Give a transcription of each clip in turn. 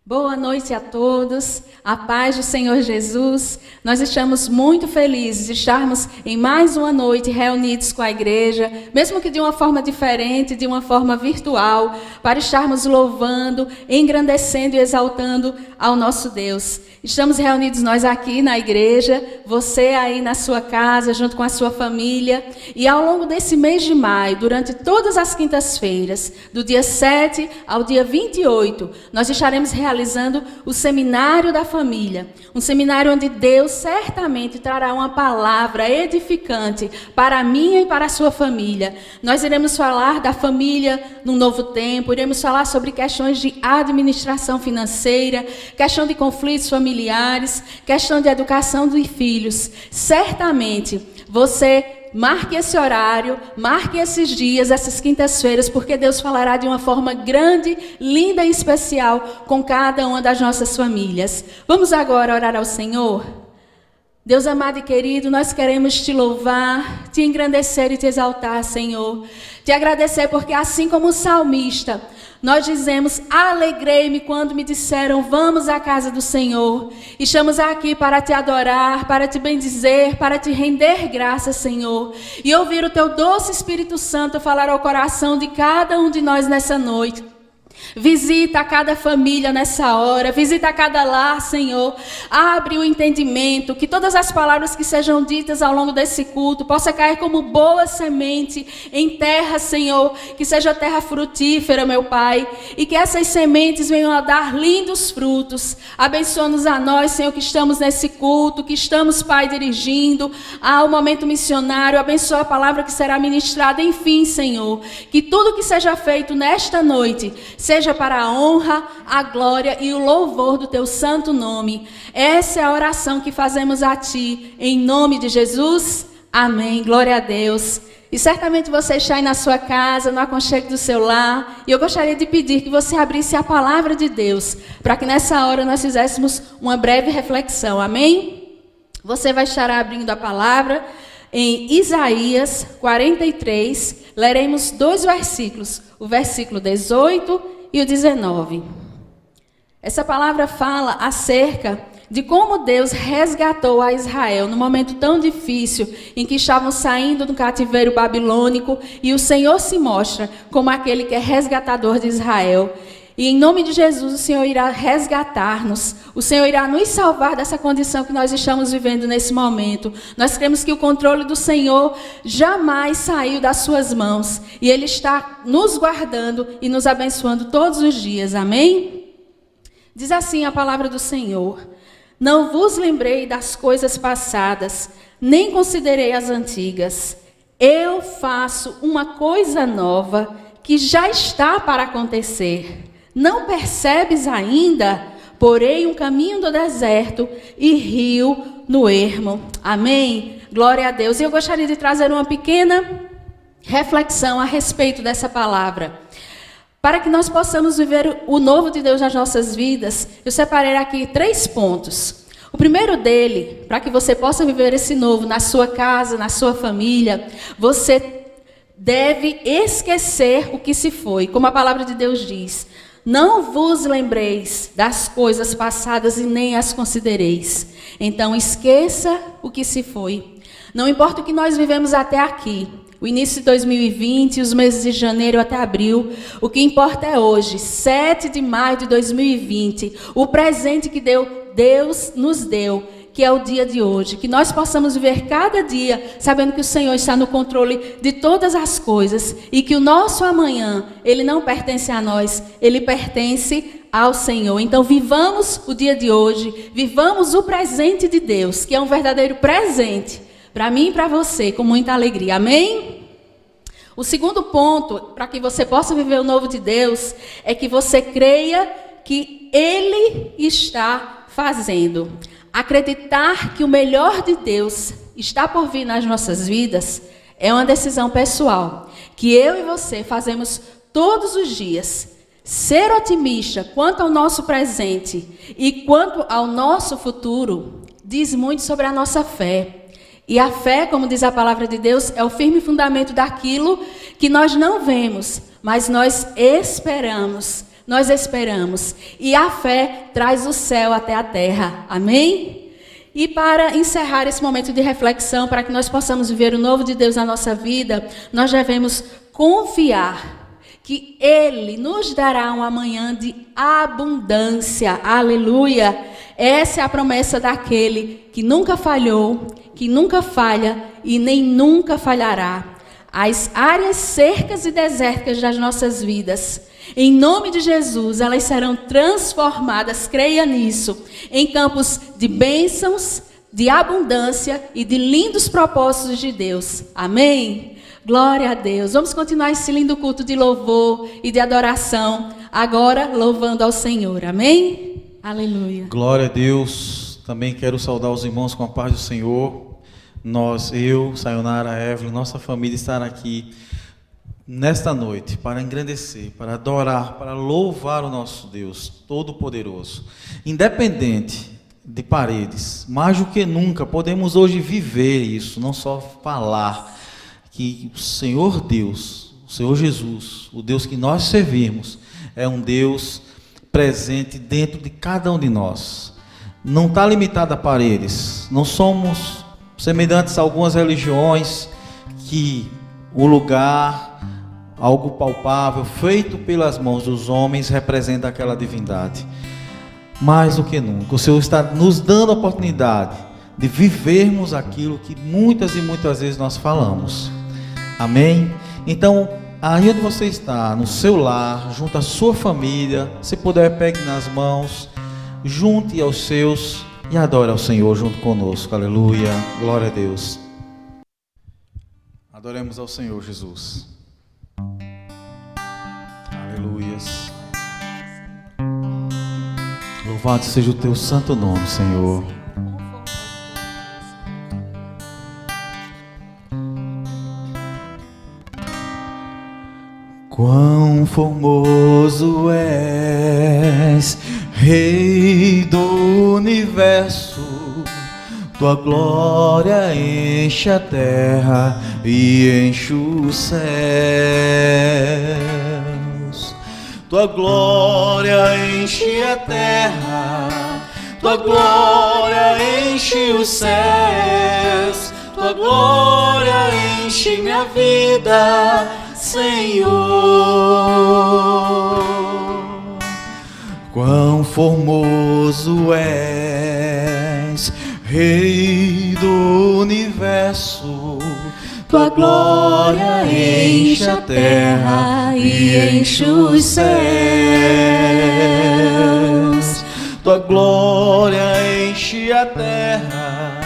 Boa noite a todos, a paz do Senhor Jesus. Nós estamos muito felizes de estarmos em mais uma noite reunidos com a igreja, mesmo que de uma forma diferente, de uma forma virtual, para estarmos louvando, engrandecendo e exaltando ao nosso Deus. Estamos reunidos nós aqui na igreja, você aí na sua casa, junto com a sua família, e ao longo desse mês de maio, durante todas as quintas-feiras, do dia 7 ao dia 28, nós estaremos realizando o Seminário da Família, um seminário onde Deus certamente trará uma palavra edificante para a minha e para a sua família. Nós iremos falar da família num novo tempo, iremos falar sobre questões de administração financeira, questão de conflitos familiares, questão de educação dos filhos. Certamente você marque esse horário, marque esses dias, essas quintas-feiras, porque Deus falará de uma forma grande, linda e especial com cada uma das nossas famílias. Vamos agora orar ao Senhor? Deus amado e querido, nós queremos te louvar, te engrandecer e te exaltar, Senhor. Te agradecer porque assim como o salmista, nós dizemos, alegrei-me quando me disseram, vamos à casa do Senhor. Estamos aqui para te adorar, para te bendizer, para te render graças, Senhor. E ouvir o teu doce Espírito Santo falar ao coração de cada um de nós nessa noite. Visita cada família nessa hora, visita cada lar, Senhor. Abre o entendimento, que todas as palavras que sejam ditas ao longo desse culto possa cair como boa semente em terra, Senhor, que seja terra frutífera, meu Pai, e que essas sementes venham a dar lindos frutos. Abençoa-nos a nós, Senhor, que estamos nesse culto, que estamos, Pai, dirigindo ao momento missionário. Abençoa a palavra que será ministrada, enfim, Senhor, que tudo que seja feito nesta noite seja para a honra, a glória e o louvor do teu santo nome. Essa é a oração que fazemos a ti, em nome de Jesus. Amém. Glória a Deus. E certamente você está aí na sua casa, no aconchego do seu lar, e eu gostaria de pedir que você abrisse a palavra de Deus, para que nessa hora nós fizéssemos uma breve reflexão. Amém? Você vai estar abrindo a palavra em Isaías 43, leremos 2 versículos, o versículo 18 e o 19. Essa palavra fala acerca de como Deus resgatou a Israel no momento tão difícil em que estavam saindo do cativeiro babilônico, e o Senhor se mostra como aquele que é resgatador de Israel. E em nome de Jesus, o Senhor irá resgatar-nos, o Senhor irá nos salvar dessa condição que nós estamos vivendo nesse momento. Nós cremos que o controle do Senhor jamais saiu das suas mãos, e Ele está nos guardando e nos abençoando todos os dias, amém? Diz assim a palavra do Senhor: não vos lembrei das coisas passadas, nem considerei as antigas. Eu faço uma coisa nova que já está para acontecer. Não percebes ainda? Porém um caminho do deserto e rio no ermo. Amém? Glória a Deus. E eu gostaria de trazer uma pequena reflexão a respeito dessa palavra. Para que nós possamos viver o novo de Deus nas nossas vidas, eu separei aqui 3 pontos. O primeiro dele, para que você possa viver esse novo na sua casa, na sua família, você deve esquecer o que se foi. Como a palavra de Deus diz, não vos lembreis das coisas passadas e nem as considereis. Então esqueça o que se foi. Não importa o que nós vivemos até aqui, o início de 2020, os meses de janeiro até abril, o que importa é hoje, 7 de maio de 2020, o presente que Deus nos deu, que é o dia de hoje, que nós possamos viver cada dia sabendo que o Senhor está no controle de todas as coisas e que o nosso amanhã, ele não pertence a nós, ele pertence ao Senhor. Então vivamos o dia de hoje, vivamos o presente de Deus, que é um verdadeiro presente para mim e para você, com muita alegria. Amém? O segundo ponto, para que você possa viver o novo de Deus, é que você creia que Ele está fazendo. Acreditar que o melhor de Deus está por vir nas nossas vidas é uma decisão pessoal, que eu e você fazemos todos os dias. Ser otimista quanto ao nosso presente e quanto ao nosso futuro diz muito sobre a nossa fé. E a fé, como diz a palavra de Deus, é o firme fundamento daquilo que nós não vemos, mas nós esperamos. nós esperamos. E a fé traz o céu até a terra. Amém? E para encerrar esse momento de reflexão, para que nós possamos viver o novo de Deus na nossa vida, nós devemos confiar que Ele nos dará um amanhã de abundância. Aleluia! Essa é a promessa daquele que nunca falhou, que nunca falha e nem nunca falhará. As áreas secas e desérticas das nossas vidas, em nome de Jesus, elas serão transformadas, creia nisso, em campos de bênçãos, de abundância e de lindos propósitos de Deus. Amém? Glória a Deus. Vamos continuar esse lindo culto de louvor e de adoração, agora louvando ao Senhor. Amém? Aleluia. Glória a Deus. Também quero saudar os irmãos com a paz do Senhor. Eu, Sayonara, Evelyn, nossa família estar aqui nesta noite para engrandecer, para adorar, para louvar o nosso Deus Todo-Poderoso. Independente de paredes, mais do que nunca podemos hoje viver isso, não só falar que o Senhor Deus, o Senhor Jesus, o Deus que nós servimos, é um Deus presente dentro de cada um de nós. Não está limitado a paredes. Não somos semelhantes a algumas religiões que o lugar, algo palpável, feito pelas mãos dos homens, representa aquela divindade. Mais do que nunca, o Senhor está nos dando a oportunidade de vivermos aquilo que muitas e muitas vezes nós falamos. Amém? Então, aí onde você está, no seu lar, junto à sua família, se puder, pegue nas mãos, junte aos seus e adore ao Senhor junto conosco. Aleluia, glória a Deus. Adoremos ao Senhor Jesus. Aleluias. Louvado seja o teu santo nome, Senhor. Quão formoso és, Rei do universo, tua glória enche a terra e enche os céus. Tua glória enche a terra, tua glória enche os céus, tua glória enche minha vida, Senhor. Quão formoso és, Rei do universo, tua glória enche a terra e enche os céus. Tua glória enche a terra,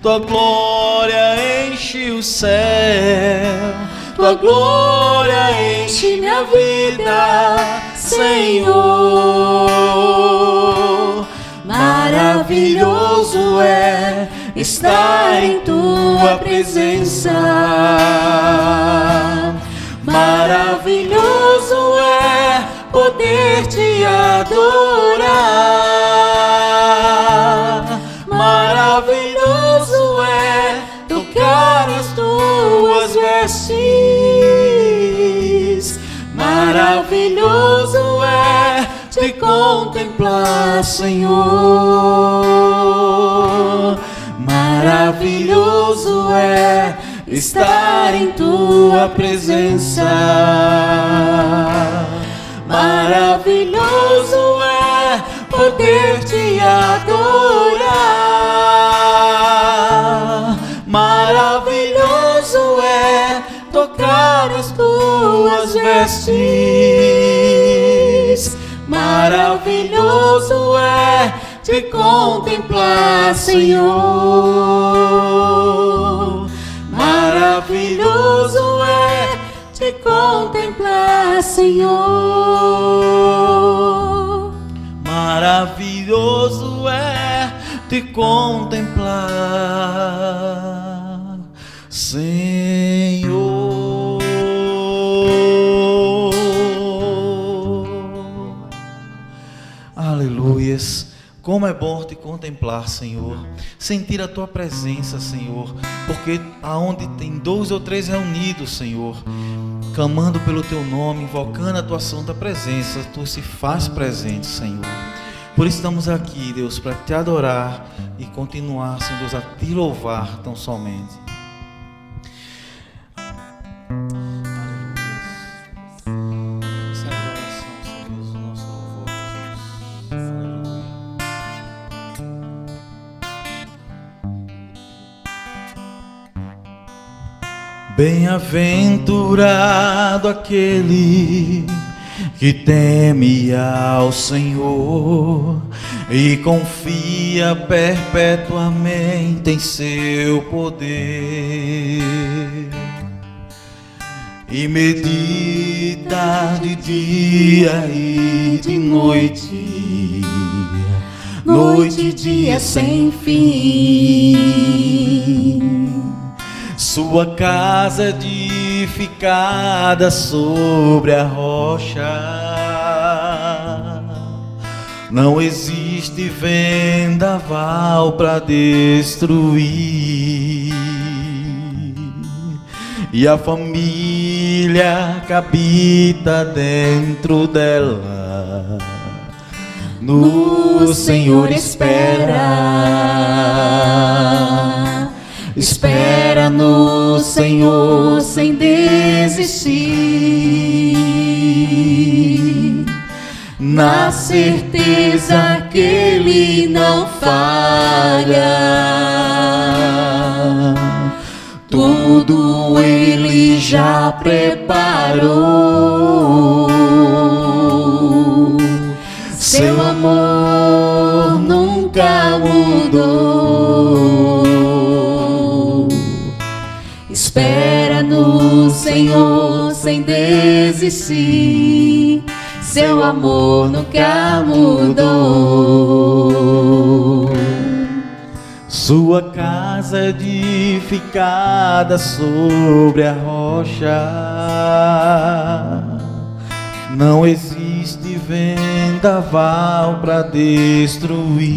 tua glória enche o céu. Tua glória enche minha vida, Senhor. Maravilhoso é estar em tua presença. Maravilhoso é poder te adorar. Maravilhoso é tocar as tuas vestes. Maravilhoso é te contemplar, Senhor. Maravilhoso é estar em tua presença. Maravilhoso é poder te adorar. Maravilhoso é tocar as tuas vestes. Maravilhoso é te contemplar, Senhor. Maravilhoso é te contemplar, Senhor. Maravilhoso é te contemplar, Senhor. Aleluias. Como é bom te contemplar, Senhor, sentir a tua presença, Senhor, porque aonde tem 2 ou 3 reunidos, Senhor, clamando pelo teu nome, invocando a tua santa presença. Tu se faz presente, Senhor. Por isso estamos aqui, Deus, para te adorar e continuar, Senhor Deus, a te louvar tão somente. Bem-aventurado aquele que teme ao Senhor e confia perpetuamente em seu poder, e medita de dia e de noite, noite e dia sem fim. Sua casa edificada sobre a rocha, não existe vendaval para destruir. E a família que habita dentro dela, no Senhor espera. Espera no Senhor sem desistir, na certeza que Ele não falha. Tudo Ele já preparou. Seu amor nunca mudou. Espera no Senhor sem desistir, seu amor nunca mudou. Sua casa edificada sobre a rocha, não existe vendaval para destruir.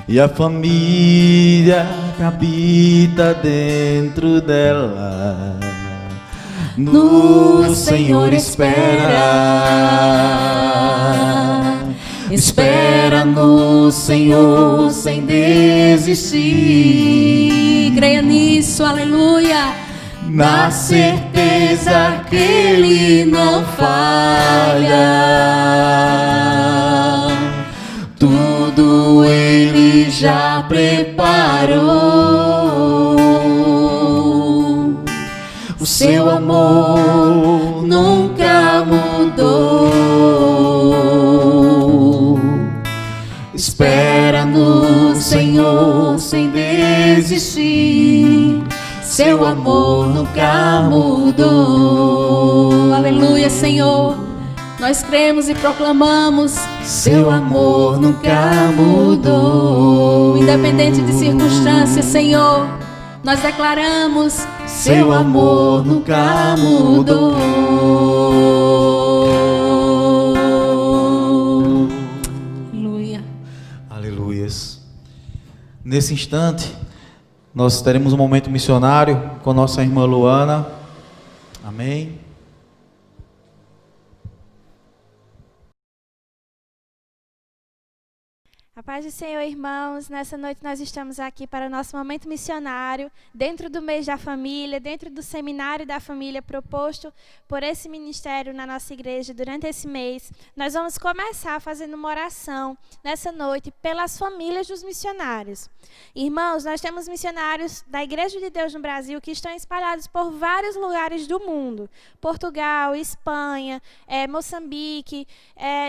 E a família que habita dentro dela, no Senhor espera. Espera no Senhor sem desistir. Creia nisso, aleluia. Na certeza que Ele não falha. Tudo Ele já preparou. O seu amor nunca mudou. Espera no Senhor sem desistir, seu amor nunca mudou. Aleluia, Senhor. Nós cremos e proclamamos, seu amor nunca mudou. Independente de circunstâncias, Senhor, nós declaramos, seu amor nunca mudou. Aleluia. Aleluias. Nesse instante, nós teremos um momento missionário com nossa irmã Luana. Amém. A paz do Senhor, irmãos. Nessa noite nós estamos aqui para o nosso momento missionário, dentro do mês da família, dentro do seminário da família proposto por esse ministério na nossa igreja durante esse mês. Nós vamos começar fazendo uma oração nessa noite pelas famílias dos missionários. Irmãos, nós temos missionários da Igreja de Deus no Brasil que estão espalhados por vários lugares do mundo. Portugal, Espanha, Moçambique,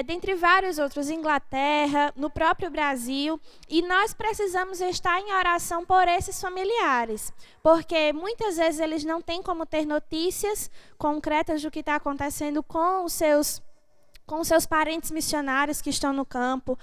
dentre vários outros, Inglaterra, no próprio Brasil, e nós precisamos estar em oração por esses familiares, porque muitas vezes eles não têm como ter notícias concretas do que está acontecendo com os seus parentes missionários que estão no campo.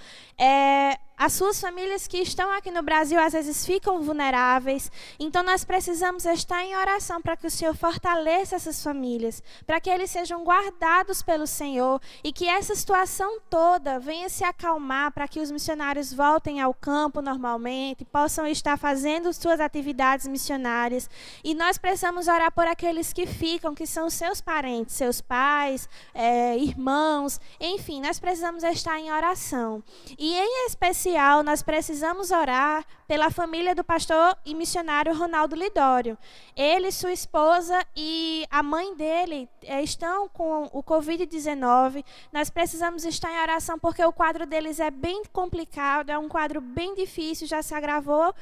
as suas famílias que estão aqui no Brasil às vezes ficam vulneráveis. Então nós precisamos estar em oração para que o Senhor fortaleça essas famílias, para que eles sejam guardados pelo Senhor e que essa situação toda venha se acalmar, para que os missionários voltem ao campo normalmente, possam estar fazendo suas atividades missionárias. E nós precisamos orar por aqueles que ficam, que são seus parentes, seus pais, irmãos, enfim, nós precisamos estar em oração. E em especial, nós precisamos orar pela família do pastor e missionário Ronaldo Lidório. Ele, sua esposa e a mãe dele estão com o Covid-19. Nós precisamos estar em oração porque o quadro deles é bem complicado, é um quadro bem difícil, já se agravou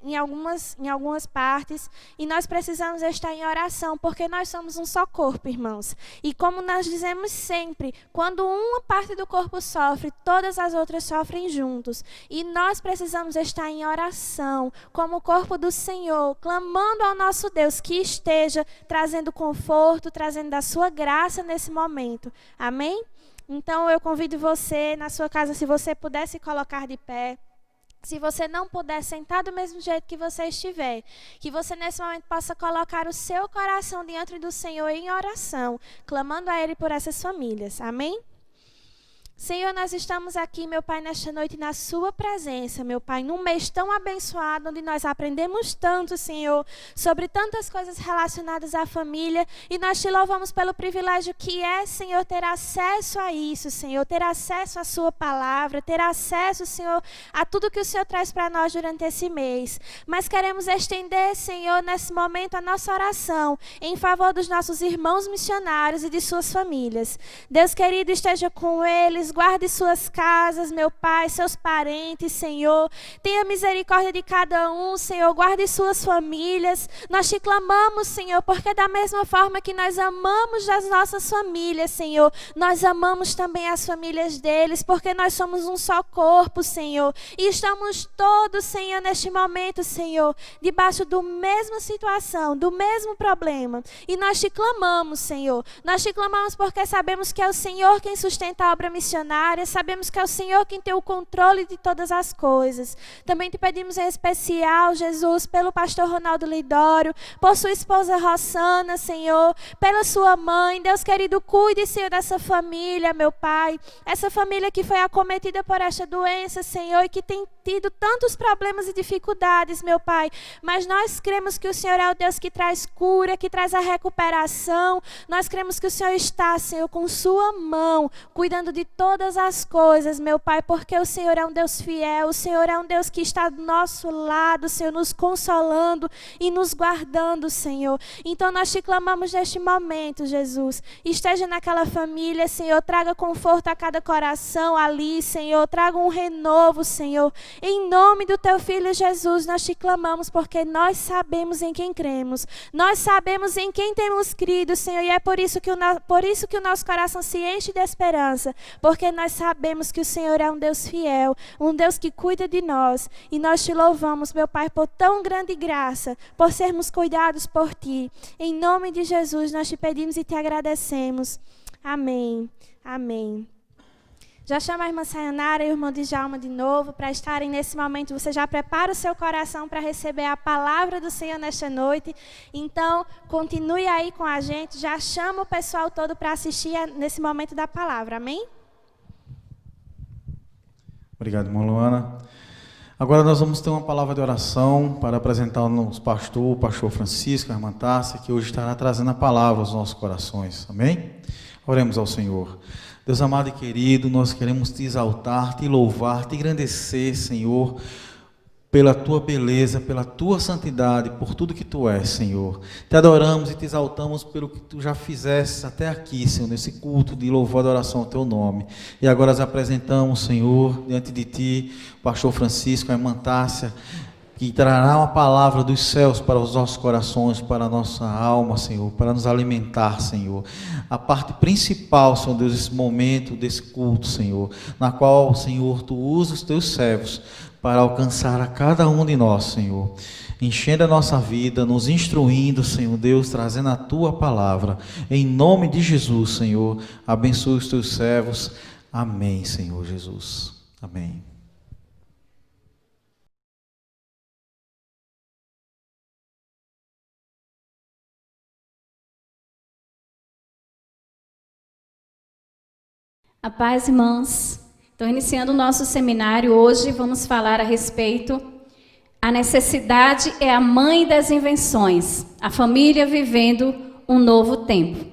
em algumas partes. E nós precisamos estar em oração porque nós somos um só corpo, irmãos. E como nós dizemos sempre, quando uma parte do corpo sofre, todas as outras sofrem juntos. E nós precisamos estar em oração, como o corpo do Senhor, clamando ao nosso Deus que esteja trazendo conforto, trazendo a sua graça nesse momento. Amém? Então eu convido você, na sua casa, se você puder se colocar de pé. Se você não puder sentar do mesmo jeito que você estiver, que você nesse momento possa colocar o seu coração diante do Senhor em oração, clamando a Ele por essas famílias. Amém? Senhor, nós estamos aqui, meu Pai, nesta noite na sua presença, meu Pai, num mês tão abençoado, onde nós aprendemos tanto, Senhor, sobre tantas coisas relacionadas à família, e nós te louvamos pelo privilégio que é, Senhor, ter acesso a isso, Senhor, ter acesso à sua palavra, ter acesso, Senhor, a tudo que o Senhor traz para nós durante esse mês. Mas queremos estender, Senhor, nesse momento a nossa oração em favor dos nossos irmãos missionários e de suas famílias. Deus querido, esteja com eles, guarde suas casas, meu Pai, seus parentes, Senhor. Tenha misericórdia de cada um, Senhor. Guarde suas famílias. Nós te clamamos, Senhor, porque da mesma forma que nós amamos as nossas famílias, Senhor, nós amamos também as famílias deles, porque nós somos um só corpo, Senhor. E estamos todos, Senhor, neste momento, Senhor, debaixo da mesma situação, do mesmo problema. E nós te clamamos, Senhor. Nós te clamamos porque sabemos que é o Senhor quem sustenta a obra missionária. Sabemos que é o Senhor quem tem o controle de todas as coisas. Também te pedimos em especial, Jesus, pelo pastor Ronaldo Lidório, por sua esposa Rossana, Senhor, pela sua mãe. Deus querido, cuide, Senhor, dessa família, meu Pai. Essa família que foi acometida por esta doença, Senhor, e que tem tido tantos problemas e dificuldades, meu Pai. Mas nós cremos que o Senhor é o Deus que traz cura, que traz a recuperação. Nós cremos que o Senhor está, Senhor, com sua mão, cuidando de todas as coisas, meu Pai, porque o Senhor é um Deus fiel, o Senhor é um Deus que está do nosso lado, Senhor, nos consolando e nos guardando, Senhor. Então nós te clamamos neste momento, Jesus. Esteja naquela família, Senhor, traga conforto a cada coração ali, Senhor, traga um renovo, Senhor. Em nome do teu Filho Jesus, nós te clamamos porque nós sabemos em quem cremos, nós sabemos em quem temos crido, Senhor, e é por isso que o nosso coração se enche de esperança, porque nós sabemos que o Senhor é um Deus fiel, um Deus que cuida de nós. E nós te louvamos, meu Pai, por tão grande graça, por sermos cuidados por Ti. Em nome de Jesus, nós te pedimos e te agradecemos. Amém. Amém. Já chama a irmã Sayonara e o irmão Djalma de novo para estarem nesse momento. Você já prepara o seu coração para receber a palavra do Senhor nesta noite. Então, continue aí com a gente. Já chama o pessoal todo para assistir nesse momento da palavra. Amém? Obrigado, irmã Luana. Agora nós vamos ter uma palavra de oração para apresentar o pastor Francisco, a irmã Tássia, que hoje estará trazendo a palavra aos nossos corações. Amém? Oremos ao Senhor. Deus amado e querido, nós queremos te exaltar, te louvar, te engrandecer, Senhor, pela tua beleza, pela tua santidade, por tudo que tu és, Senhor. Te adoramos e te exaltamos pelo que tu já fizeste até aqui, Senhor, nesse culto de louvor e adoração ao teu nome. E agora nós apresentamos, Senhor, diante de ti, o pastor Francisco, a irmã Tássia, que trará uma palavra dos céus para os nossos corações, para a nossa alma, Senhor, para nos alimentar, Senhor. A parte principal, Senhor Deus, desse momento, desse culto, Senhor, na qual, Senhor, tu usa os teus servos para alcançar a cada um de nós, Senhor, enchendo a nossa vida, nos instruindo, Senhor Deus, trazendo a tua palavra. Em nome de Jesus, Senhor, abençoe os teus servos. Amém, Senhor Jesus. Amém. A paz, irmãos. Então, iniciando o nosso seminário, hoje vamos falar a respeito a necessidade é a mãe das invenções, a família vivendo um novo tempo.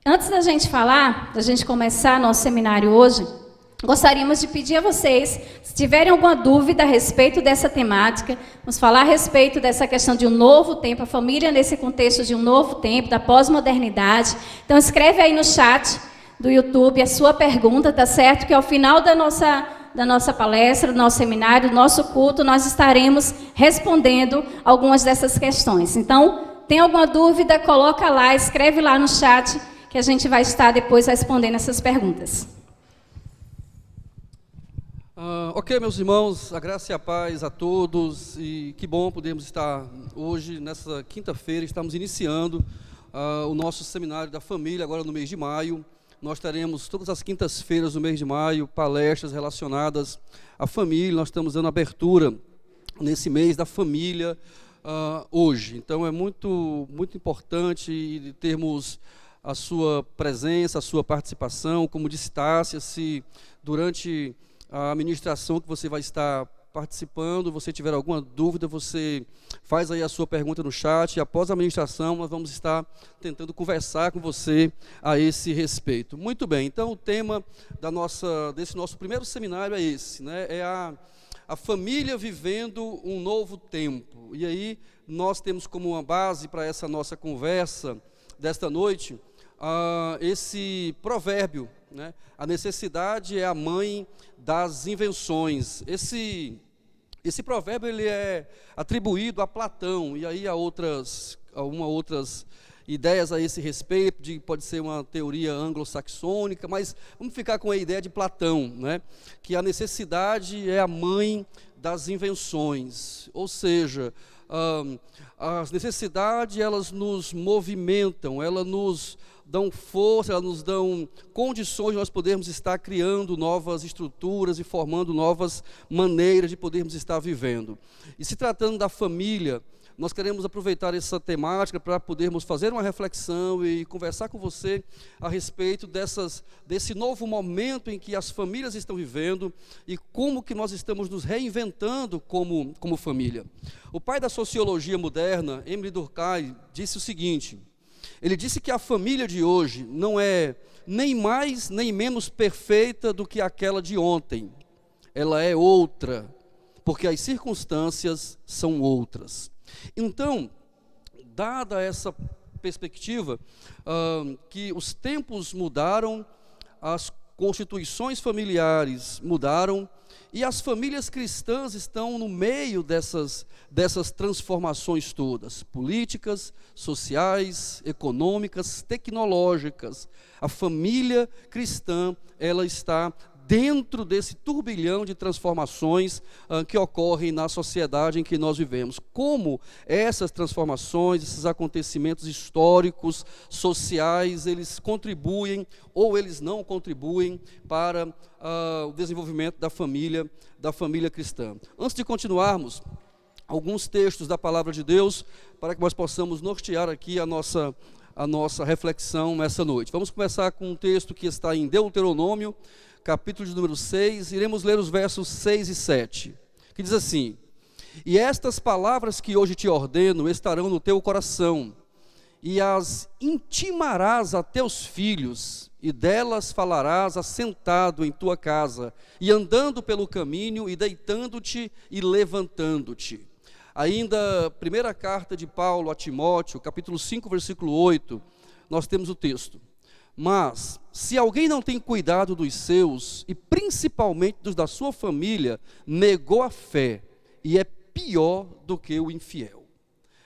Antes da gente começar nosso seminário hoje, gostaríamos de pedir a vocês, se tiverem alguma dúvida a respeito dessa temática, vamos falar a respeito dessa questão de um novo tempo, a família nesse contexto de um novo tempo, da pós-modernidade. Então, escreve aí no chat do YouTube a sua pergunta, tá certo? Que ao final da nossa palestra, do nosso seminário, do nosso culto, nós estaremos respondendo algumas dessas questões. Então, tem alguma dúvida, coloca lá, escreve lá no chat, que a gente vai estar depois respondendo essas perguntas. Ok, meus irmãos, a graça e a paz a todos, e que bom podermos estar hoje, nessa quinta-feira, estamos iniciando o nosso seminário da família, agora no mês de maio. Nós teremos todas as quintas-feiras do mês de maio, palestras relacionadas à família. Nós estamos dando abertura nesse mês da família hoje. Então é muito importante termos a sua presença, a sua participação. Como disse Tássia, se durante a ministração que você vai estar participando, você tiver alguma dúvida, você faz aí a sua pergunta no chat, e após a ministração nós vamos estar tentando conversar com você a esse respeito. Muito bem, então o tema desse nosso primeiro seminário é esse, né? É a família vivendo um novo tempo. E aí nós temos como uma base para essa nossa conversa desta noite, esse provérbio, né? A necessidade é a mãe das invenções. Esse provérbio ele é atribuído a Platão, e aí há outras ideias a esse respeito, pode ser uma teoria anglo-saxônica, mas vamos ficar com a ideia de Platão, né? Que a necessidade é a mãe das invenções, ou seja, as necessidades elas nos movimentam, elas nos dão força, elas nos dão condições de nós podermos estar criando novas estruturas e formando novas maneiras de podermos estar vivendo. E se tratando da família, nós queremos aproveitar essa temática para podermos fazer uma reflexão e conversar com você a respeito desse novo momento em que as famílias estão vivendo e como que nós estamos nos reinventando como família. O pai da sociologia moderna, Émile Durkheim, disse o seguinte: ele disse que a família de hoje não é nem mais nem menos perfeita do que aquela de ontem. Ela é outra, porque as circunstâncias são outras. Então, dada essa perspectiva, que os tempos mudaram, as constituições familiares mudaram, e as famílias cristãs estão no meio dessas transformações todas, políticas, sociais, econômicas, tecnológicas. A família cristã, ela está dentro desse turbilhão de transformações que ocorrem na sociedade em que nós vivemos. Como essas transformações, esses acontecimentos históricos, sociais, eles contribuem ou eles não contribuem para o desenvolvimento da família cristã. Antes de continuarmos, alguns textos da Palavra de Deus, para que nós possamos nortear aqui a nossa reflexão nessa noite. Vamos começar com um texto que está em Deuteronômio, capítulo de número 6, iremos ler os versos 6 e 7, que diz assim: E estas palavras que hoje te ordeno estarão no teu coração, e as intimarás a teus filhos, e delas falarás assentado em tua casa, e andando pelo caminho, e deitando-te e levantando-te. Ainda, primeira carta de Paulo a Timóteo, capítulo 5, versículo 8, nós temos o texto: Mas, se alguém não tem cuidado dos seus, e principalmente dos da sua família, negou a fé, e é pior do que o infiel.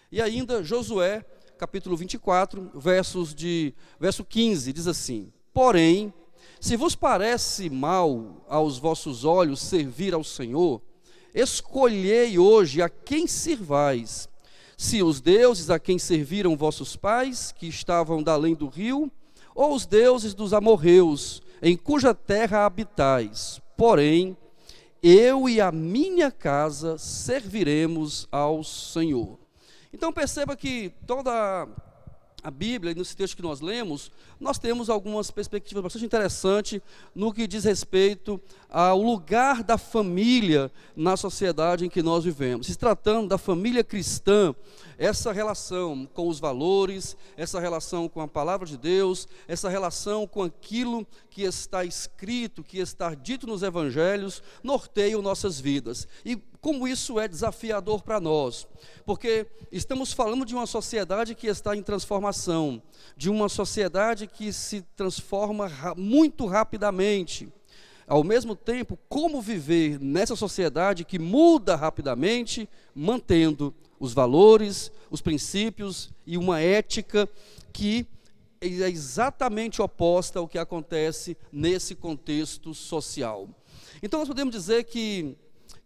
E ainda, Josué, capítulo 24, verso 15, diz assim: Porém, se vos parece mal aos vossos olhos servir ao Senhor, escolhei hoje a quem sirvais, se os deuses a quem serviram vossos pais, que estavam da além do rio, ou os deuses dos amorreus, em cuja terra habitais. Porém, eu e a minha casa serviremos ao Senhor. Então perceba que toda a Bíblia, e nesse texto que nós lemos, nós temos algumas perspectivas bastante interessantes no que diz respeito ao lugar da família na sociedade em que nós vivemos. Se tratando da família cristã, essa relação com os valores, essa relação com a palavra de Deus, essa relação com aquilo que está escrito, que está dito nos evangelhos, norteiam nossas vidas. E como isso é desafiador para nós, porque estamos falando de uma sociedade que está em transformação, de uma sociedade que se transforma muito rapidamente. Ao mesmo tempo, como viver nessa sociedade que muda rapidamente, mantendo os valores, os princípios e uma ética que é exatamente oposta ao que acontece nesse contexto social. Então nós podemos dizer que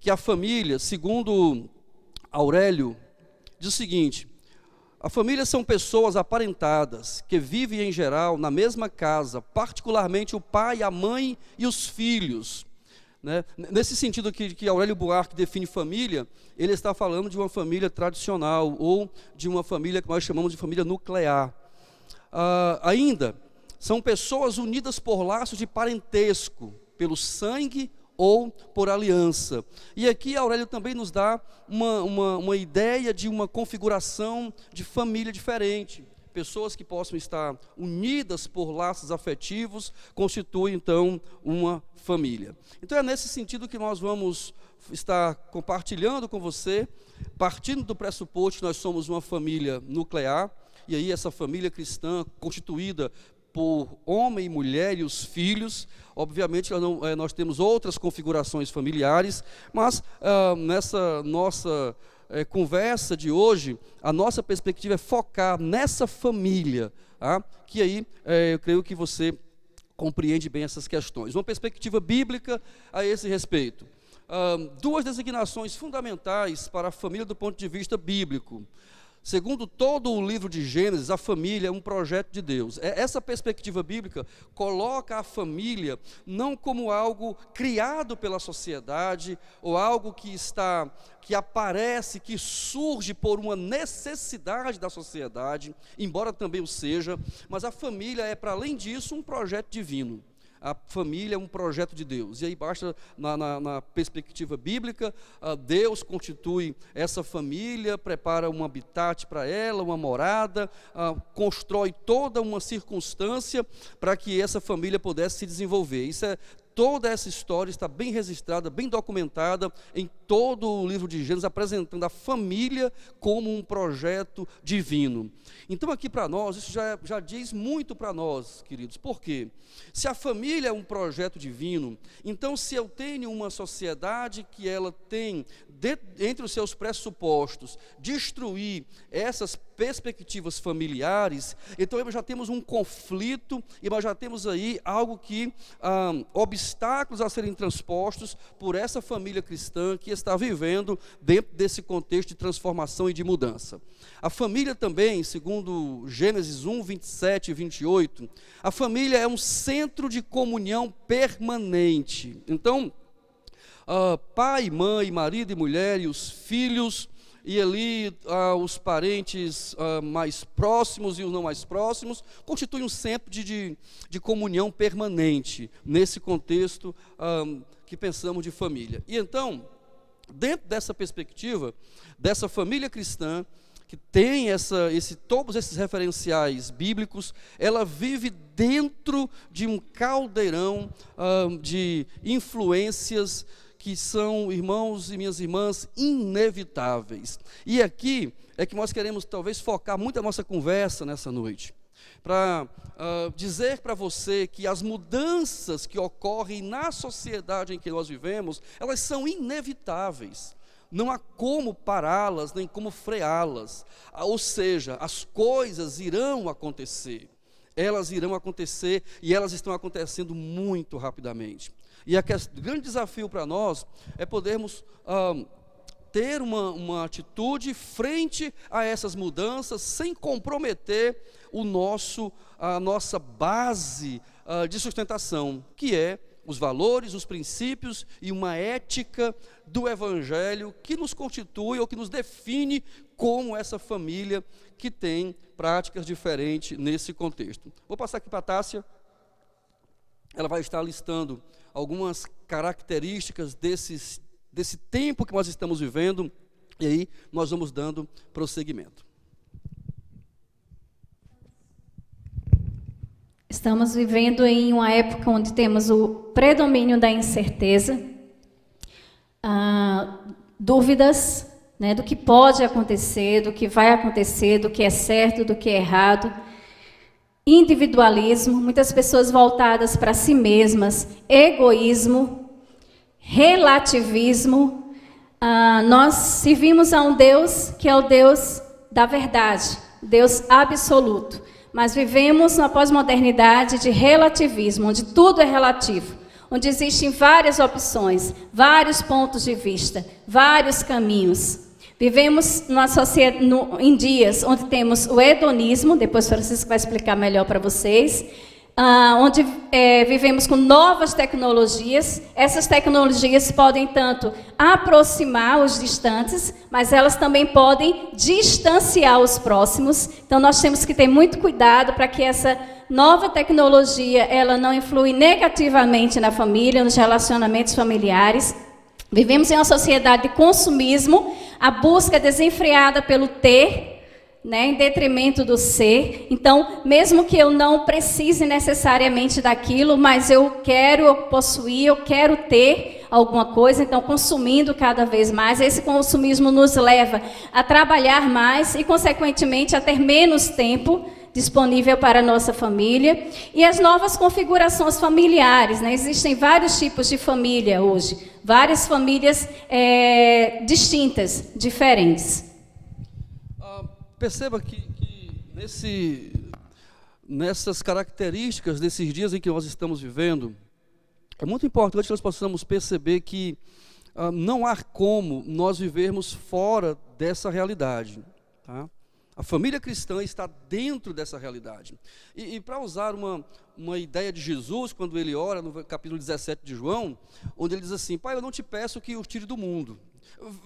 a família, segundo Aurélio, diz o seguinte: a família são pessoas aparentadas, que vivem em geral na mesma casa, particularmente o pai, a mãe e os filhos. Né? Nesse sentido que Aurélio Buarque define família, ele está falando de uma família tradicional, ou de uma família que nós chamamos de família nuclear. Ainda, são pessoas unidas por laços de parentesco, pelo sangue ou por aliança. E aqui Aurélio também nos dá uma ideia de uma configuração de família diferente. Pessoas que possam estar unidas por laços afetivos constituem então uma família. Então é nesse sentido que nós vamos estar compartilhando com você, partindo do pressuposto que nós somos uma família nuclear, e aí essa família cristã constituída por homem e mulher e os filhos. Obviamente nós temos outras configurações familiares, mas nessa nossa conversa de hoje, a nossa perspectiva é focar nessa família, que aí eu creio que você compreende bem essas questões. Uma perspectiva bíblica a esse respeito. Duas designações fundamentais para a família do ponto de vista bíblico. Segundo todo o livro de Gênesis, a família é um projeto de Deus. Essa perspectiva bíblica coloca a família não como algo criado pela sociedade, ou algo que aparece, que surge por uma necessidade da sociedade, embora também o seja, mas a família é, para além disso, um projeto divino. A família é um projeto de Deus. E aí basta, na perspectiva bíblica, Deus constitui essa família, prepara um habitat para ela, uma morada, constrói toda uma circunstância para que essa família pudesse se desenvolver. Toda essa história está bem registrada, bem documentada em todo o livro de Gênesis, apresentando a família como um projeto divino. Então aqui para nós, isso já diz muito para nós, queridos. Por quê? Se a família é um projeto divino, então se eu tenho uma sociedade que ela tem, entre os seus pressupostos, destruir essas perspectivas familiares, então nós já temos um conflito, e nós já temos aí algo que obstáculos a serem transpostos por essa família cristã que está vivendo dentro desse contexto de transformação e de mudança. A família também, segundo Gênesis 1, 27 e 28, a família é um centro de comunhão permanente. Então, pai, mãe, marido e mulher e os filhos, e ali os parentes mais próximos e os não mais próximos, constituem um centro de comunhão permanente, nesse contexto que pensamos de família. E então, dentro dessa perspectiva, dessa família cristã, que tem todos esses referenciais bíblicos, ela vive dentro de um caldeirão de influências que são, irmãos e minhas irmãs, inevitáveis. E aqui é que nós queremos talvez focar muito a nossa conversa nessa noite, para dizer para você que as mudanças que ocorrem na sociedade em que nós vivemos, elas são inevitáveis. Não há como pará-las, nem como freá-las. Ou seja, as coisas irão acontecer. Elas irão acontecer e elas estão acontecendo muito rapidamente. E o grande desafio para nós é podermos ter uma atitude frente a essas mudanças, sem comprometer a nossa base de sustentação, que é os valores, os princípios e uma ética do Evangelho que nos constitui ou que nos define como essa família que tem práticas diferentes nesse contexto. Vou passar aqui para a Tássia. Ela vai estar listando algumas características desse tempo que nós estamos vivendo, e aí nós vamos dando prosseguimento. Estamos vivendo em uma época onde temos o predomínio da incerteza, dúvidas, né, do que pode acontecer, do que vai acontecer, do que é certo, do que é errado, individualismo, muitas pessoas voltadas para si mesmas, egoísmo, relativismo. Nós servimos a um Deus que é o Deus da verdade, Deus absoluto. Mas vivemos na pós-modernidade de relativismo, onde tudo é relativo, onde existem várias opções, vários pontos de vista, vários caminhos. Vivemos em dias onde temos o hedonismo, depois o Francisco vai explicar melhor para vocês, onde vivemos com novas tecnologias. Essas tecnologias podem tanto aproximar os distantes, mas elas também podem distanciar os próximos. Então nós temos que ter muito cuidado para que essa nova tecnologia ela não influi negativamente na família, nos relacionamentos familiares. Vivemos em uma sociedade de consumismo, a busca desenfreada pelo ter, né, em detrimento do ser. Então, mesmo que eu não precise necessariamente daquilo, mas eu quero possuir, eu quero ter alguma coisa, então consumindo cada vez mais. Esse consumismo nos leva a trabalhar mais e, consequentemente, a ter menos tempo disponível para a nossa família. E as novas configurações familiares, né? Existem vários tipos de família hoje, várias famílias distintas, diferentes. Perceba que nessas características desses dias em que nós estamos vivendo, é muito importante que nós possamos perceber que não há como nós vivermos fora dessa realidade, tá? A família cristã está dentro dessa realidade. E para usar uma ideia de Jesus, quando ele ora no capítulo 17 de João, onde ele diz assim: Pai, eu não te peço que os tire do mundo.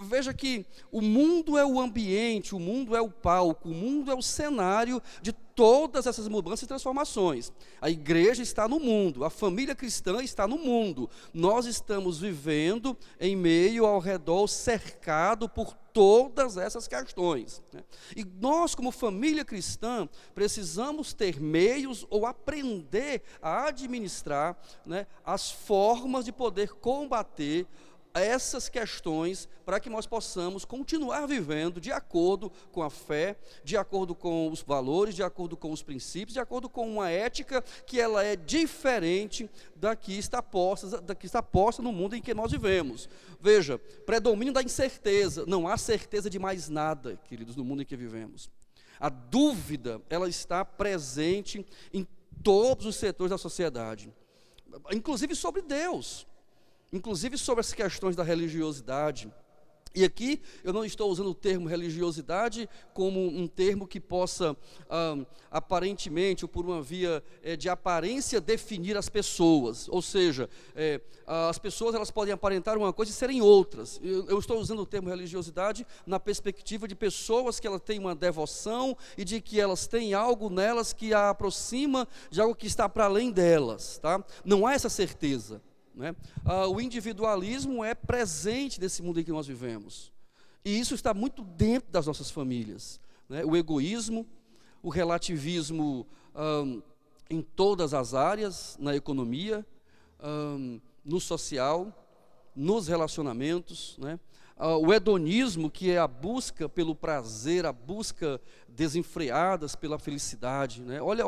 Veja que o mundo é o ambiente, o mundo é o palco, o mundo é o cenário de todas essas mudanças e transformações. A igreja está no mundo, a família cristã está no mundo. Nós estamos vivendo em meio, ao redor, cercado por todas essas questões, né? E nós, como família cristã, precisamos ter meios ou aprender a administrar, né, as formas de poder combater essas questões para que nós possamos continuar vivendo de acordo com a fé, de acordo com os valores, de acordo com os princípios, de acordo com uma ética que ela é diferente da que está posta no mundo em que nós vivemos. Veja, predomínio da incerteza, não há certeza de mais nada, queridos, no mundo em que vivemos. A dúvida, ela está presente em todos os setores da sociedade, inclusive sobre Deus. Inclusive sobre as questões da religiosidade. E aqui eu não estou usando o termo religiosidade como um termo que possa, aparentemente, ou por uma via de aparência, definir as pessoas. Ou seja, as pessoas elas podem aparentar uma coisa e serem outras. Eu estou usando o termo religiosidade na perspectiva de pessoas que elas têm uma devoção e de que elas têm algo nelas que a aproxima de algo que está para além delas, tá? Não há essa certeza, né? O individualismo é presente nesse mundo em que nós vivemos, e isso está muito dentro das nossas famílias, né? O egoísmo, o relativismo em todas as áreas, na economia, no social, nos relacionamentos, né? O hedonismo, que é a busca pelo prazer, a busca desenfreadas pela felicidade, né? Olha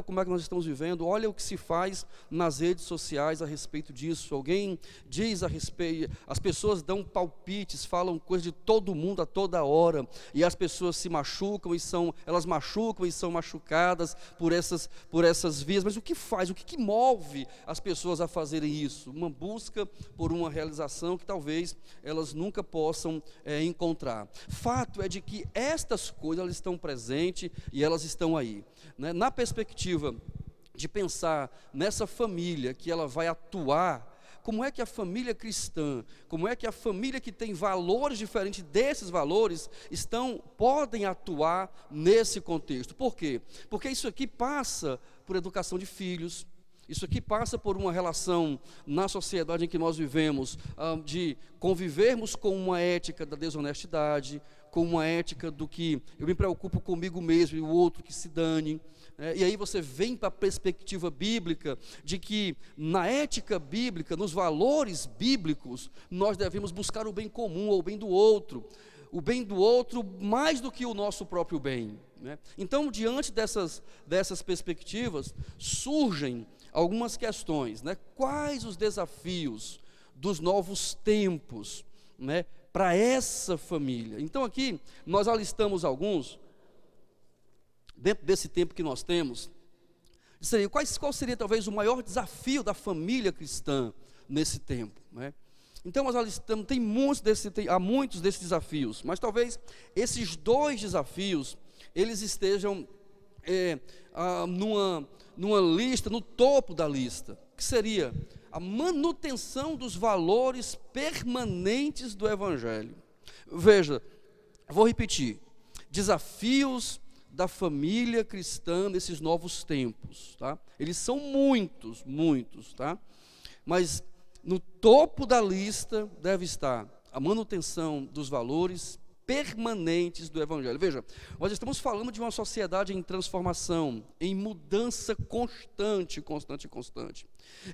como é que nós estamos vivendo, olha o que se faz nas redes sociais a respeito disso. Alguém diz a respeito, as pessoas dão palpites, falam coisas de todo mundo a toda hora, e as pessoas se machucam elas machucam e são machucadas por essas vias. Mas o que faz, o que move as pessoas a fazerem isso? Uma busca por uma realização que talvez elas nunca possam encontrar. Fato é de que estas coisas elas estão presentes e elas estão aí, né? Na perspectiva de pensar nessa família que ela vai atuar, como é que a família cristã, como é que a família que tem valores diferentes desses valores, podem atuar nesse contexto. Por quê? Porque isso aqui passa por educação de filhos, isso aqui passa por uma relação na sociedade em que nós vivemos, de convivermos com uma ética da desonestidade, com uma ética do que eu me preocupo comigo mesmo e o outro que se dane. E aí você vem para a perspectiva bíblica de que na ética bíblica, nos valores bíblicos, nós devemos buscar o bem comum ou o bem do outro mais do que o nosso próprio bem, né? Então, diante dessas perspectivas, surgem algumas questões, né? Quais os desafios dos novos tempos, né, para essa família? Então aqui nós alistamos alguns, dentro desse tempo que nós temos. Qual seria talvez o maior desafio da família cristã nesse tempo, né? Então nós alistamos, há muitos desses desafios, mas talvez esses 2 desafios, eles estejam numa lista, no topo da lista, que seria a manutenção dos valores permanentes do Evangelho. Veja, vou repetir, desafios da família cristã nesses novos tempos, tá? Eles são muitos, tá? Mas no topo da lista deve estar a manutenção dos valores permanentes do Evangelho. Veja, nós estamos falando de uma sociedade em transformação, em mudança constante.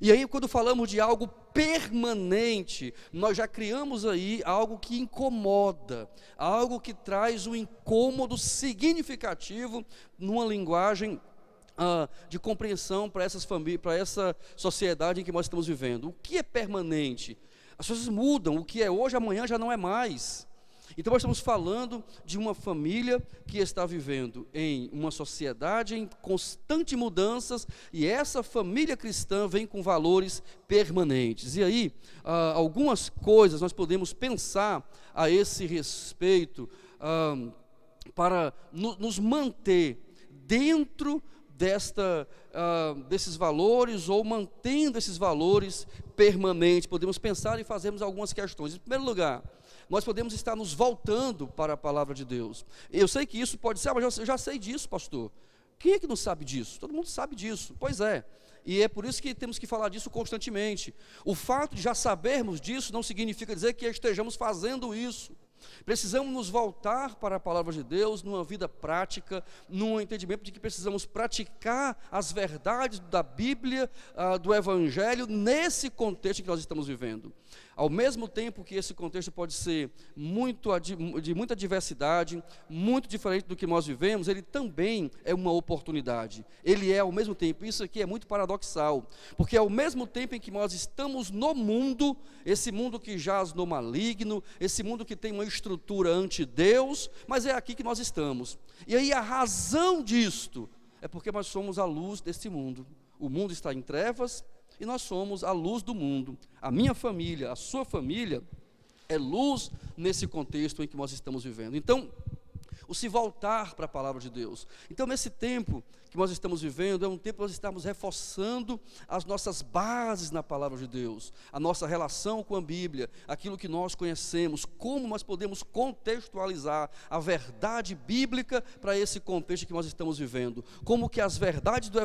E aí, quando falamos de algo permanente, nós já criamos aí algo que incomoda, algo que traz um incômodo significativo numa linguagem de compreensão para essas famílias, para essa sociedade em que nós estamos vivendo. O que é permanente? As coisas mudam, o que é hoje, amanhã já não é mais. Então nós estamos falando de uma família que está vivendo em uma sociedade em constante mudanças, e essa família cristã vem com valores permanentes. E aí, algumas coisas nós podemos pensar a esse respeito, para nos manter dentro desses valores, ou mantendo esses valores permanentes. Podemos pensar e fazermos algumas questões. Em primeiro lugar, nós podemos estar nos voltando para a palavra de Deus. Eu sei que isso pode ser, mas eu já sei disso, pastor. Quem é que não sabe disso? Todo mundo sabe disso. Pois é. E é por isso que temos que falar disso constantemente. O fato de já sabermos disso não significa dizer que estejamos fazendo isso. Precisamos nos voltar para a palavra de Deus numa vida prática, num entendimento de que precisamos praticar as verdades da Bíblia, do Evangelho, nesse contexto que nós estamos vivendo. Ao mesmo tempo que esse contexto pode ser de muita diversidade, muito diferente do que nós vivemos, ele também é uma oportunidade. Ele é ao mesmo tempo, isso aqui é muito paradoxal, porque ao mesmo tempo em que nós estamos no mundo, esse mundo que jaz no maligno, esse mundo que tem uma estrutura anti-Deus, mas é aqui que nós estamos. E aí a razão disto é porque nós somos a luz desse mundo. O mundo está em trevas, e nós somos a luz do mundo. A minha família, a sua família, é luz nesse contexto em que nós estamos vivendo. Então, o se voltar para a palavra de Deus. Então, nesse tempo que nós estamos vivendo, é um tempo que nós estamos reforçando as nossas bases na palavra de Deus, a nossa relação com a Bíblia, aquilo que nós conhecemos, como nós podemos contextualizar a verdade bíblica para esse contexto que nós estamos vivendo, como que as verdades do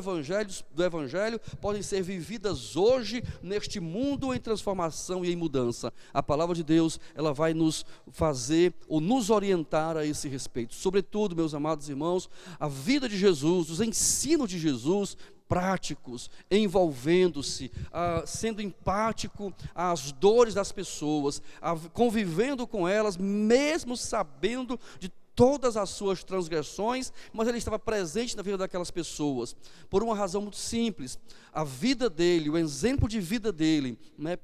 Evangelho podem ser vividas hoje, neste mundo em transformação e em mudança. A palavra de Deus, ela vai nos fazer, ou nos orientar a esse respeito. Sobretudo, meus amados irmãos, a vida de Jesus, os ensinos de Jesus, práticos, envolvendo-se, sendo empático às dores das pessoas, convivendo com elas, mesmo sabendo de todas as suas transgressões, mas ele estava presente na vida daquelas pessoas, por uma razão muito simples. A vida dele, o exemplo de vida dele, né,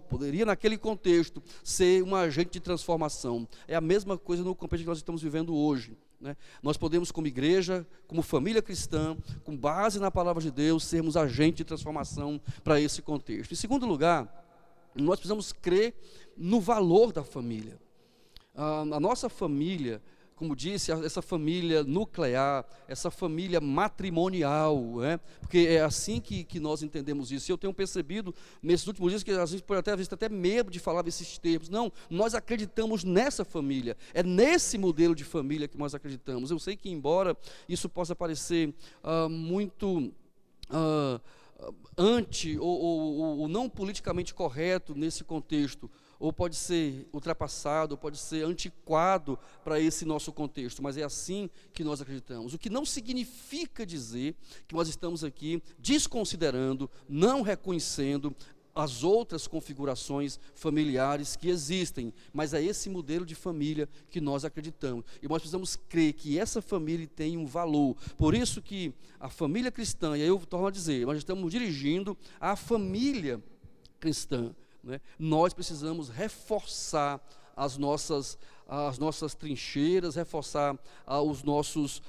poderia naquele contexto, ser um agente de transformação. É a mesma coisa no contexto que nós estamos vivendo hoje, né? Nós podemos, como igreja, como família cristã, com base na palavra de Deus, sermos agente de transformação para esse contexto. Em segundo lugar, nós precisamos crer no valor da família. A nossa família, como disse, essa família nuclear, essa família matrimonial, né? Porque é assim que nós entendemos isso. E eu tenho percebido nesses últimos dias que às vezes pode às vezes até medo de falar desses termos. Não, nós acreditamos nessa família, é nesse modelo de família que nós acreditamos. Eu sei que, embora isso possa parecer muito ou não politicamente correto nesse contexto, ou pode ser ultrapassado, ou pode ser antiquado para esse nosso contexto, mas é assim que nós acreditamos. O que não significa dizer que nós estamos aqui desconsiderando, não reconhecendo as outras configurações familiares que existem, mas é esse modelo de família que nós acreditamos, e nós precisamos crer que essa família tem um valor. Por isso que a família cristã, e aí eu torno a dizer, nós estamos dirigindo a família cristã, né? Nós precisamos reforçar as nossas trincheiras, reforçar os nossos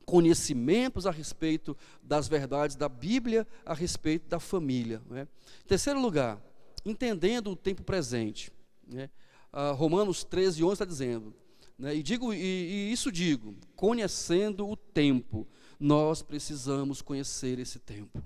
conhecimentos a respeito das verdades da Bíblia, a respeito da família, né? Em terceiro lugar, entendendo o tempo presente, né? Romanos 13:11 está dizendo, né? E isso digo, conhecendo o tempo, nós precisamos conhecer esse tempo.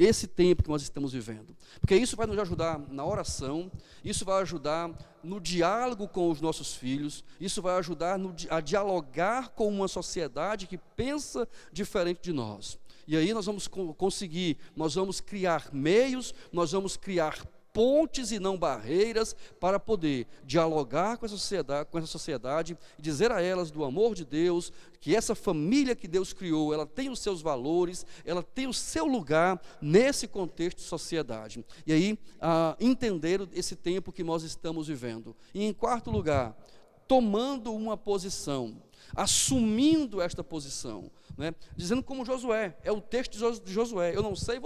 Esse tempo que nós estamos vivendo, porque isso vai nos ajudar na oração, isso vai ajudar no diálogo com os nossos filhos, isso vai ajudar a dialogar com uma sociedade que pensa diferente de nós. E aí nós vamos conseguir, nós vamos criar meios, nós vamos criar pontes e não barreiras para poder dialogar com essa sociedade e dizer a elas do amor de Deus, que essa família que Deus criou, ela tem os seus valores, ela tem o seu lugar nesse contexto de sociedade. E aí, entender esse tempo que nós estamos vivendo. E em quarto lugar, tomando uma posição, assumindo esta posição, né? Dizendo como Josué, é o texto de Josué, eu não sei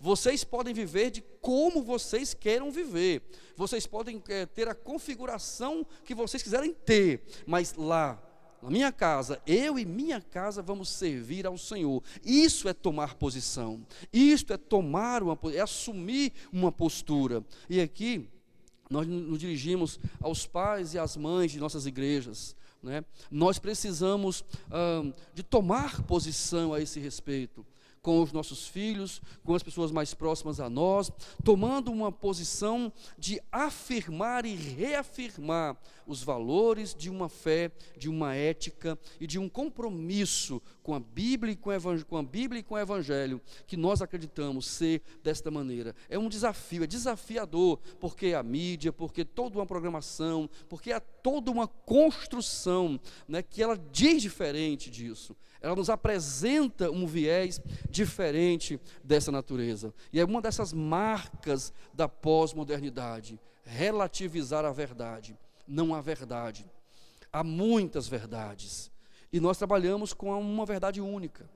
vocês podem viver de como vocês queiram viver, vocês podem ter a configuração que vocês quiserem ter, mas lá, na minha casa, eu e minha casa vamos servir ao Senhor. Isso é tomar posição, isto é é assumir uma postura. E aqui, nós nos dirigimos aos pais e às mães de nossas igrejas, né? Nós precisamos de tomar posição a esse respeito, com os nossos filhos, com as pessoas mais próximas a nós, tomando uma posição de afirmar e reafirmar os valores de uma fé, de uma ética e de um compromisso com a Bíblia e com o Evangelho, que nós acreditamos ser desta maneira. É um desafio, é desafiador, porque a mídia, porque toda uma programação, porque há toda uma construção, né, que ela diz diferente disso. Ela nos apresenta um viés diferente dessa natureza. E é uma dessas marcas da pós-modernidade, relativizar a verdade. Não há verdade. Há muitas verdades. E nós trabalhamos com uma verdade única.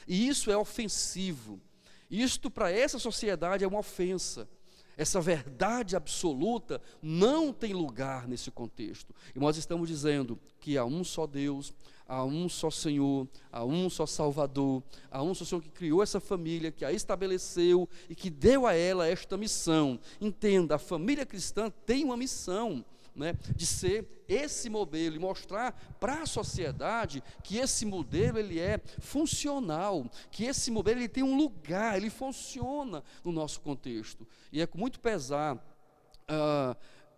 E isso é ofensivo. Isto, para essa sociedade, é uma ofensa. Essa verdade absoluta não tem lugar nesse contexto. E nós estamos dizendo que há um só Deus, há um só Senhor, há um só Salvador, há um só Senhor que criou essa família, que a estabeleceu e que deu a ela esta missão. Entenda, a família cristã tem uma missão, né, de ser esse modelo e mostrar para a sociedade que esse modelo ele é funcional, que esse modelo ele tem um lugar, ele funciona no nosso contexto. E é com muito pesar,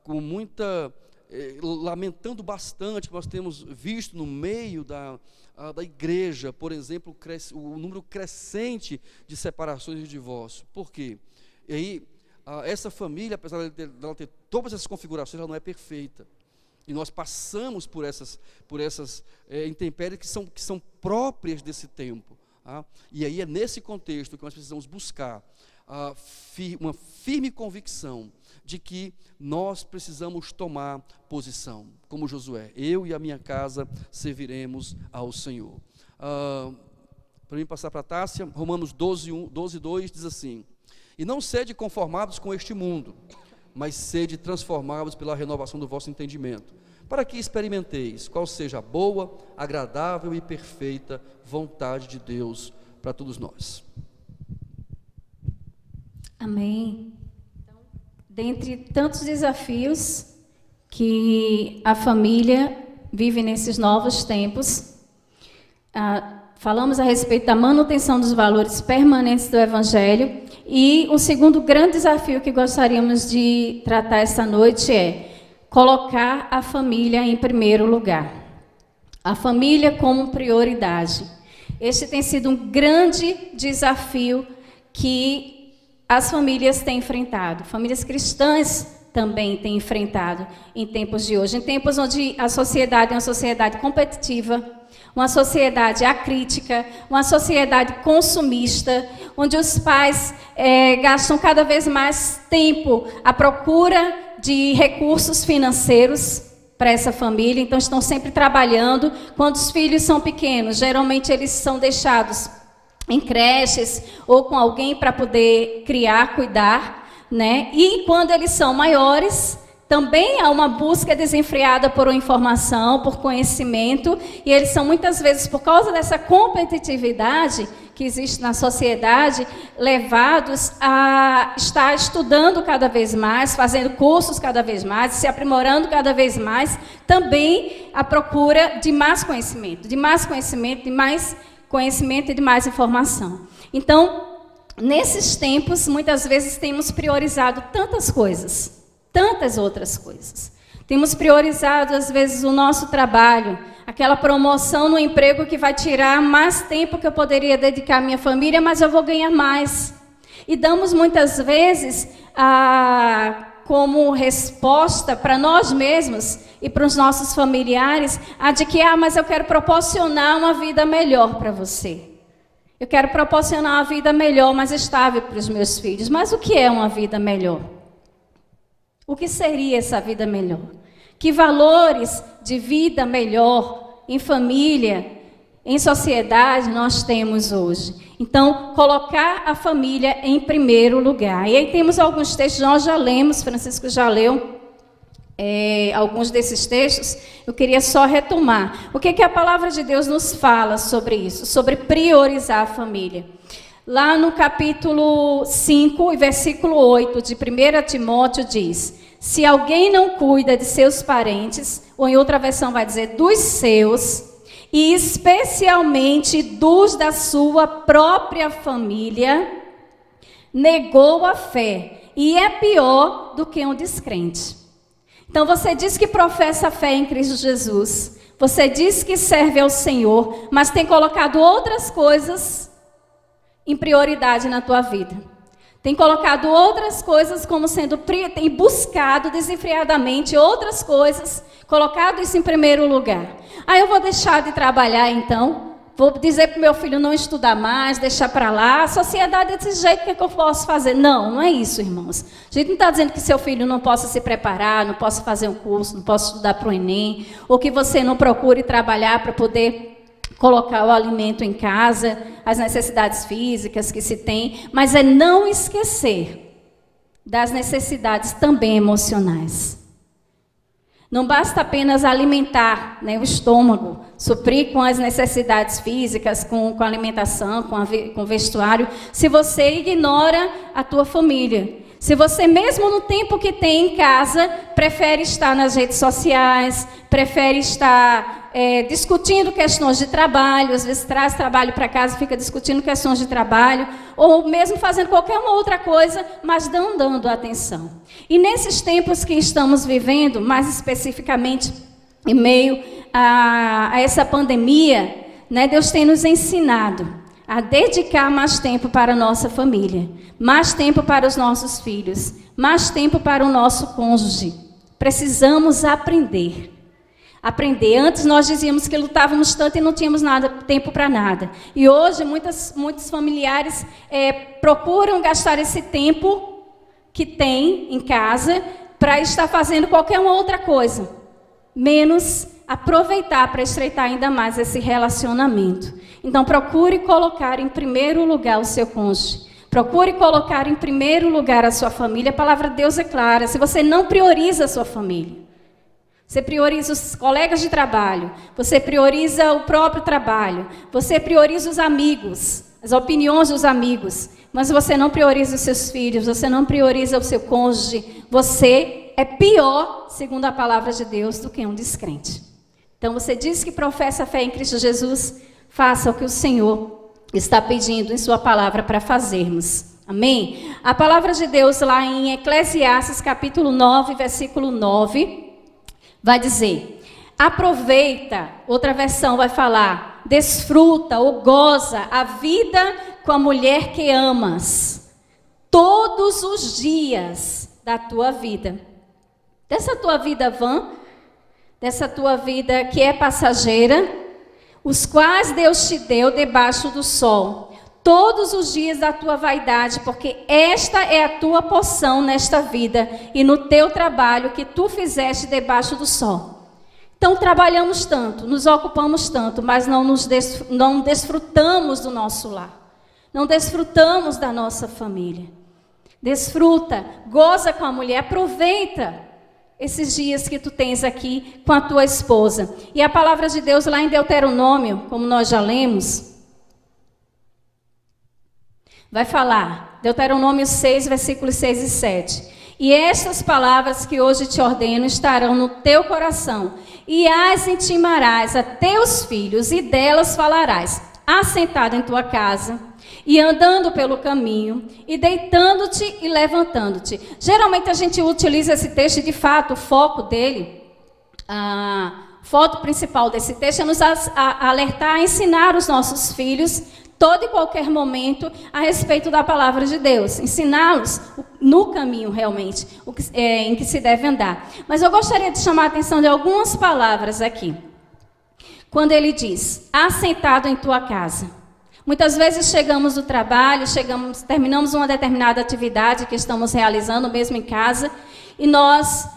com muita lamentando bastante que nós temos visto no meio da igreja, por exemplo, o número crescente de separações e divórcio. Por quê? E aí, essa família, apesar dela ter todas essas configurações, ela não é perfeita. E nós passamos por essas intempéries que são próprias desse tempo. Tá? E aí é nesse contexto que nós precisamos buscar uma firme convicção de que nós precisamos tomar posição, como Josué. Eu e a minha casa serviremos ao Senhor. Para mim passar para a Tássia, Romanos 12:2 diz assim: e não sede conformados com este mundo, mas sede transformados pela renovação do vosso entendimento, para que experimenteis qual seja a boa, agradável e perfeita vontade de Deus para todos nós. Amém. Então, dentre tantos desafios que a família vive nesses novos tempos. Falamos a respeito da manutenção dos valores permanentes do Evangelho. E o segundo grande desafio que gostaríamos de tratar esta noite é colocar a família em primeiro lugar. A família como prioridade. Este tem sido um grande desafio que as famílias têm enfrentado. Famílias cristãs também têm enfrentado em tempos de hoje. Em tempos onde a sociedade é uma sociedade competitiva, uma sociedade acrítica, uma sociedade consumista, onde os pais gastam cada vez mais tempo à procura de recursos financeiros para essa família, então estão sempre trabalhando. Quando os filhos são pequenos, geralmente eles são deixados em creches ou com alguém para poder criar, cuidar, né? E quando eles são maiores, também há uma busca desenfreada por informação, por conhecimento, e eles são muitas vezes, por causa dessa competitividade que existe na sociedade, levados a estar estudando cada vez mais, fazendo cursos cada vez mais, se aprimorando cada vez mais, também à procura de mais conhecimento, de mais conhecimento, de mais conhecimento e de mais informação. Então, nesses tempos, muitas vezes temos priorizado tantas coisas, tantas outras coisas. Temos priorizado, às vezes, o nosso trabalho, aquela promoção no emprego que vai tirar mais tempo que eu poderia dedicar à minha família, mas eu vou ganhar mais. E damos, muitas vezes, como resposta para nós mesmos e para os nossos familiares, a de que, mas eu quero proporcionar uma vida melhor para você. Eu quero proporcionar uma vida melhor, mais estável para os meus filhos. Mas o que é uma vida melhor? O que seria essa vida melhor? Que valores de vida melhor em família, em sociedade nós temos hoje? Então, colocar a família em primeiro lugar. E aí temos alguns textos, nós já lemos, Francisco já leu alguns desses textos. Eu queria só retomar. O que a palavra de Deus nos fala sobre isso? Sobre priorizar a família. Lá no capítulo 5, versículo 8 de 1 Timóteo diz: se alguém não cuida de seus parentes, ou em outra versão vai dizer dos seus, e especialmente dos da sua própria família, negou a fé, e é pior do que um descrente. Então você diz que professa a fé em Cristo Jesus, você diz que serve ao Senhor, mas tem colocado outras coisas em prioridade na tua vida. Tem colocado outras coisas como sendo, tem buscado desenfreadamente outras coisas, colocado isso em primeiro lugar. Eu vou deixar de trabalhar então, vou dizer para o meu filho não estudar mais, deixar para lá. A sociedade é desse jeito, o que eu posso fazer? Não, não é isso, irmãos. A gente não está dizendo que seu filho não possa se preparar, não possa fazer um curso, não possa estudar para o Enem, ou que você não procure trabalhar para poder colocar o alimento em casa, as necessidades físicas que se tem, mas é não esquecer das necessidades também emocionais. Não basta apenas alimentar, né, o estômago, suprir com as necessidades físicas, com a alimentação, com o vestuário, se você ignora a tua família. Se você, mesmo no tempo que tem em casa, prefere estar nas redes sociais, prefere estar discutindo questões de trabalho, às vezes traz trabalho para casa e fica discutindo questões de trabalho, ou mesmo fazendo qualquer uma outra coisa, mas não dando atenção. E nesses tempos que estamos vivendo, mais especificamente em meio a essa pandemia, né, Deus tem nos ensinado a dedicar mais tempo para a nossa família, mais tempo para os nossos filhos, mais tempo para o nosso cônjuge. Precisamos aprender. Antes nós dizíamos que lutávamos tanto e não tínhamos tempo para nada. E hoje muitos familiares procuram gastar esse tempo que tem em casa para estar fazendo qualquer uma outra coisa, menos aproveitar para estreitar ainda mais esse relacionamento. Então procure colocar em primeiro lugar o seu cônjuge. Procure colocar em primeiro lugar a sua família. A palavra de Deus é clara. Se você não prioriza a sua família, você prioriza os colegas de trabalho, você prioriza o próprio trabalho, você prioriza os amigos, as opiniões dos amigos, mas você não prioriza os seus filhos, você não prioriza o seu cônjuge, você é pior, segundo a palavra de Deus, do que um descrente. Então você diz que professa a fé em Cristo Jesus, faça o que o Senhor está pedindo em sua palavra para fazermos. Amém? A palavra de Deus lá em Eclesiastes capítulo 9, versículo 9, vai dizer: aproveita, outra versão vai falar, desfruta ou goza a vida com a mulher que amas, todos os dias da tua vida. Dessa tua vida vã, dessa tua vida que é passageira, os quais Deus te deu debaixo do sol, todos os dias da tua vaidade, porque esta é a tua porção nesta vida e no teu trabalho que tu fizeste debaixo do sol. Então trabalhamos tanto, nos ocupamos tanto, mas não desfrutamos do nosso lar, não desfrutamos da nossa família. Desfruta, goza com a mulher, aproveita esses dias que tu tens aqui com a tua esposa. E a palavra de Deus lá em Deuteronômio, como nós já lemos, vai falar, Deuteronômio 6, versículos 6 e 7. E estas palavras que hoje te ordeno estarão no teu coração, e as intimarás a teus filhos, e delas falarás, assentado em tua casa, e andando pelo caminho, e deitando-te e levantando-te. Geralmente a gente utiliza esse texto, e de fato o foco dele, a foto principal desse texto é nos alertar, ensinar os nossos filhos, todo e qualquer momento, a respeito da palavra de Deus. Ensiná-los no caminho, realmente, em que se deve andar. Mas eu gostaria de chamar a atenção de algumas palavras aqui. Quando ele diz, assentado em tua casa. Muitas vezes chegamos do trabalho, terminamos uma determinada atividade que estamos realizando, mesmo em casa, e nós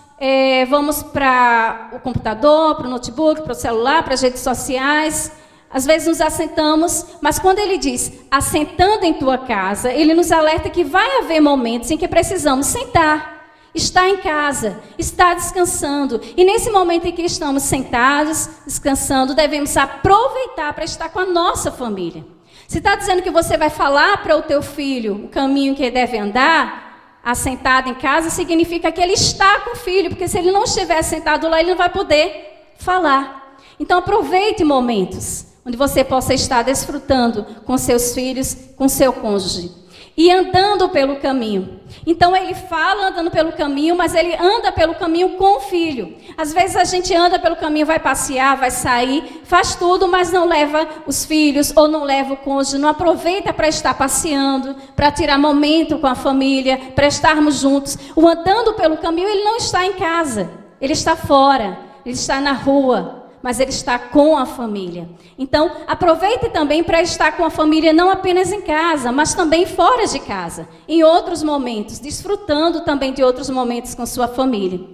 vamos para o computador, para o notebook, para o celular, para as redes sociais. Às vezes nos assentamos, mas quando ele diz, assentando em tua casa, ele nos alerta que vai haver momentos em que precisamos sentar, estar em casa, estar descansando. E nesse momento em que estamos sentados, descansando, devemos aproveitar para estar com a nossa família. Se está dizendo que você vai falar para o teu filho o caminho que ele deve andar, assentado em casa, significa que ele está com o filho, porque se ele não estiver sentado lá, ele não vai poder falar. Então aproveite momentos onde você possa estar desfrutando com seus filhos, com seu cônjuge. E andando pelo caminho. Então ele fala andando pelo caminho, mas ele anda pelo caminho com o filho. Às vezes a gente anda pelo caminho, vai passear, vai sair, faz tudo, mas não leva os filhos ou não leva o cônjuge, não aproveita para estar passeando, para tirar momento com a família, para estarmos juntos. O andando pelo caminho, ele não está em casa, ele está fora, ele está na rua, mas ele está com a família. Então, aproveite também para estar com a família, não apenas em casa, mas também fora de casa, em outros momentos, desfrutando também de outros momentos com sua família.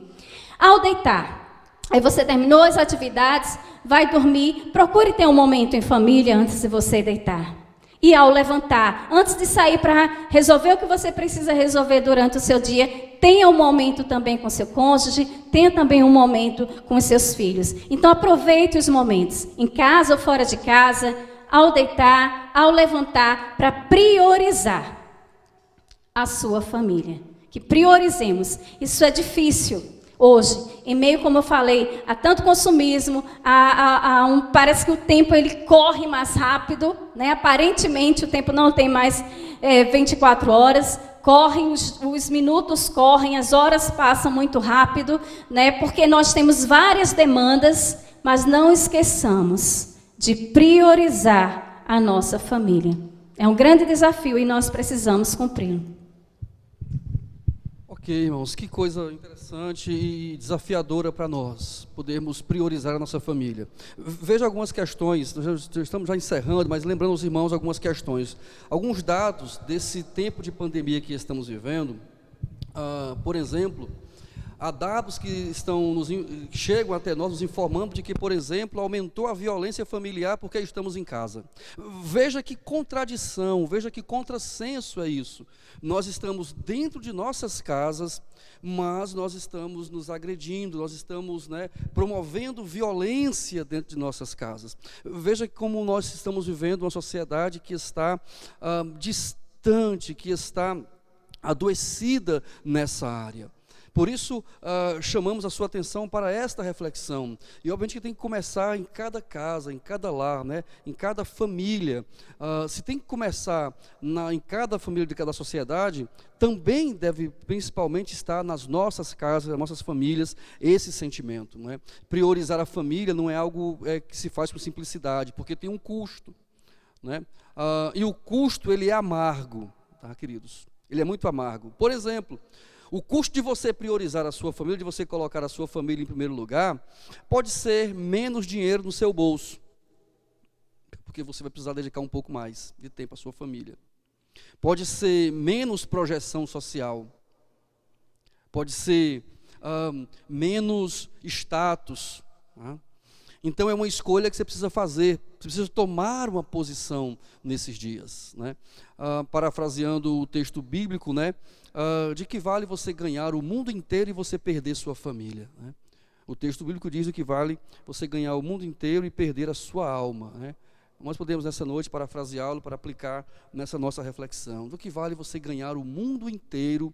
Ao deitar, aí você terminou as atividades, vai dormir, procure ter um momento em família antes de você deitar. E ao levantar, antes de sair para resolver o que você precisa resolver durante o seu dia, tenha um momento também com seu cônjuge, tenha também um momento com os seus filhos. Então aproveite os momentos, em casa ou fora de casa, ao deitar, ao levantar, para priorizar a sua família. Que priorizemos. Isso é difícil hoje, em meio, como eu falei, a tanto consumismo, parece que o tempo ele corre mais rápido, né? Aparentemente o tempo não tem mais 24 horas, correm, os minutos correm, as horas passam muito rápido, né? Porque nós temos várias demandas, mas não esqueçamos de priorizar a nossa família. É um grande desafio e nós precisamos cumpri-lo. Ok, irmãos, que coisa interessante e desafiadora para nós, podermos priorizar a nossa família. Veja algumas questões, nós estamos já encerrando, mas lembrando aos irmãos algumas questões. Alguns dados desse tempo de pandemia que estamos vivendo, por exemplo, há dados que chegam até nós nos informando de que, por exemplo, aumentou a violência familiar porque estamos em casa. Veja que contradição, veja que contrassenso é isso. Nós estamos dentro de nossas casas, mas nós estamos nos agredindo, nós estamos promovendo violência dentro de nossas casas. Veja como nós estamos vivendo uma sociedade que está distante, que está adoecida nessa área. Por isso, chamamos a sua atenção para esta reflexão. E, obviamente, que tem que começar em cada casa, em cada lar, né? Em cada família. Se tem que começar em cada família de cada sociedade, também deve principalmente estar nas nossas casas, nas nossas famílias, esse sentimento. Não é? Priorizar a família não é algo que se faz por simplicidade, porque tem um custo. Né? E o custo, ele é amargo, tá, queridos? Ele é muito amargo. Por exemplo, o custo de você priorizar a sua família, de você colocar a sua família em primeiro lugar, pode ser menos dinheiro no seu bolso, porque você vai precisar dedicar um pouco mais de tempo à sua família. Pode ser menos projeção social, pode ser menos status, tá? Então é uma escolha que você precisa fazer, você precisa tomar uma posição nesses dias, né? Parafraseando o texto bíblico, né? De que vale você ganhar o mundo inteiro e você perder sua família, né? O texto bíblico diz que vale você ganhar o mundo inteiro e perder a sua alma, né? Nós podemos nessa noite parafraseá-lo para aplicar nessa nossa reflexão. Do que vale você ganhar o mundo inteiro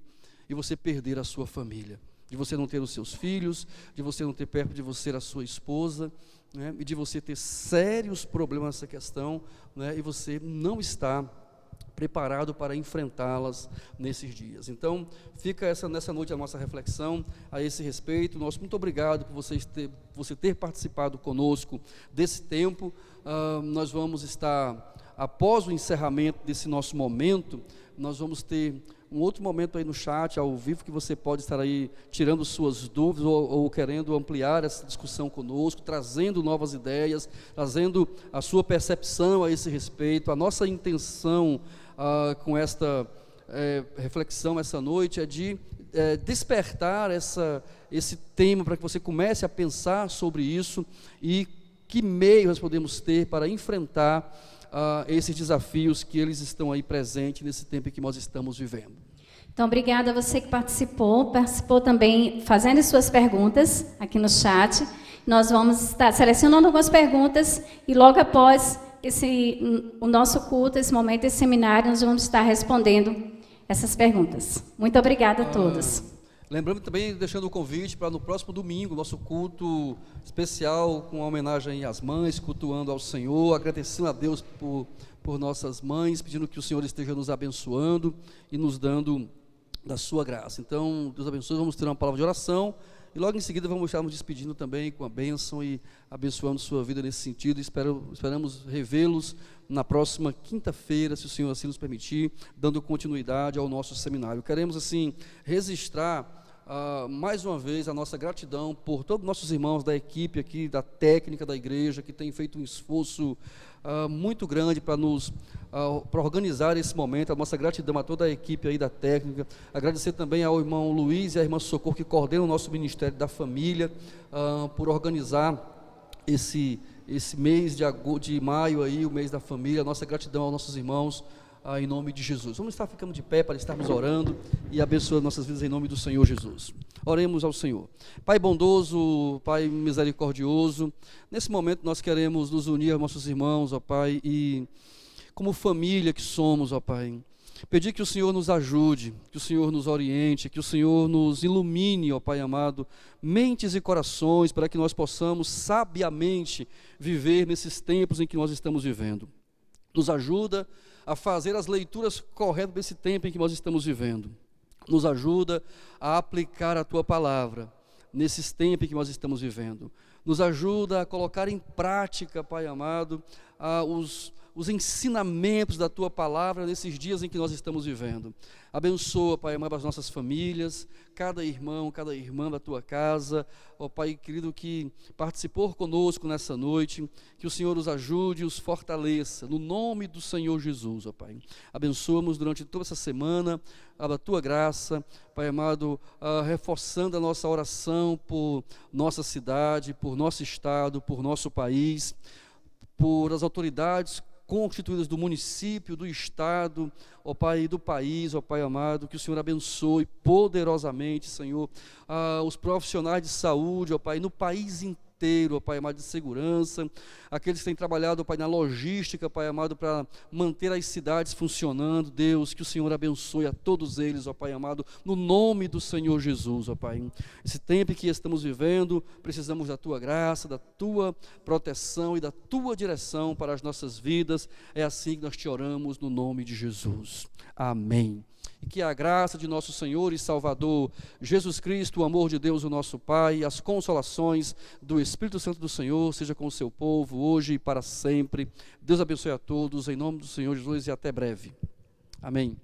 e você perder a sua família? De você não ter os seus filhos, de você não ter perto de você a sua esposa, né? E de você ter sérios problemas nessa questão, né? E você não está preparado para enfrentá-las nesses dias. Então, fica nessa noite a nossa reflexão a esse respeito. Nosso muito obrigado por você ter participado conosco desse tempo. Nós vamos estar, após o encerramento desse nosso momento, nós vamos ter um outro momento aí no chat, ao vivo, que você pode estar aí tirando suas dúvidas ou querendo ampliar essa discussão conosco, trazendo novas ideias, trazendo a sua percepção a esse respeito. A nossa intenção com esta reflexão essa noite é de despertar esse tema para que você comece a pensar sobre isso e que meio nós podemos ter para enfrentar esses desafios que eles estão aí presentes nesse tempo em que nós estamos vivendo. Então, obrigada a você que participou também fazendo suas perguntas aqui no chat. Nós vamos estar selecionando algumas perguntas e logo após o nosso culto, esse momento, esse seminário, nós vamos estar respondendo essas perguntas. Muito obrigada a todos. Lembrando também, deixando o convite para no próximo domingo, nosso culto especial com a homenagem às mães, cultuando ao Senhor, agradecendo a Deus por nossas mães, pedindo que o Senhor esteja nos abençoando e nos dando da sua graça. Então, Deus abençoe, vamos ter uma palavra de oração e logo em seguida vamos estar nos despedindo também com a bênção e abençoando sua vida nesse sentido. Esperamos revê-los na próxima quinta-feira, se o Senhor assim nos permitir, dando continuidade ao nosso seminário. Queremos assim registrar mais uma vez a nossa gratidão por todos os nossos irmãos da equipe aqui, da técnica da igreja, que tem feito um esforço muito grande para organizar esse momento. A nossa gratidão a toda a equipe aí da técnica. Agradecer também ao irmão Luiz e à irmã Socorro, que coordenam o nosso Ministério da Família, por organizar esse mês de maio aí, o mês da família. Nossa gratidão aos nossos irmãos, em nome de Jesus. Vamos estar ficando de pé para estarmos orando e abençoando nossas vidas em nome do Senhor Jesus. Oremos ao Senhor. Pai bondoso, Pai misericordioso, nesse momento nós queremos nos unir aos nossos irmãos, ó Pai, e como família que somos, ó Pai, pedir que o Senhor nos ajude, que o Senhor nos oriente, que o Senhor nos ilumine, ó Pai amado, mentes e corações, para que nós possamos sabiamente viver nesses tempos em que nós estamos vivendo. Nos ajuda a fazer as leituras corretas desse tempo em que nós estamos vivendo. Nos ajuda a aplicar a Tua palavra nesses tempos em que nós estamos vivendo. Nos ajuda a colocar em prática, Pai amado, os ensinamentos da Tua palavra nesses dias em que nós estamos vivendo. Abençoa, Pai amado, as nossas famílias, cada irmão, cada irmã da Tua casa, ó Pai querido, que participou conosco nessa noite, que o Senhor os ajude e os fortaleça, no nome do Senhor Jesus, ó Pai. Abençoa-nos durante toda essa semana, a Tua graça, Pai amado, reforçando a nossa oração por nossa cidade, por nosso estado, por nosso país, por as autoridades constituídas do município, do estado, ó Pai, do país, ó Pai amado, que o Senhor abençoe poderosamente, Senhor, os profissionais de saúde, ó Pai, no país inteiro, inteiro, ó Pai amado, de segurança, aqueles que têm trabalhado, ó Pai, na logística, Pai amado, para manter as cidades funcionando, Deus, que o Senhor abençoe a todos eles, ó Pai amado, no nome do Senhor Jesus, ó Pai. Esse tempo que estamos vivendo, precisamos da Tua graça, da Tua proteção e da Tua direção para as nossas vidas. É assim que nós te oramos no nome de Jesus. Amém. E que a graça de nosso Senhor e Salvador Jesus Cristo, o amor de Deus, o nosso Pai, as consolações do Espírito Santo do Senhor, seja com o seu povo, hoje e para sempre. Deus abençoe a todos, em nome do Senhor Jesus, e até breve. Amém.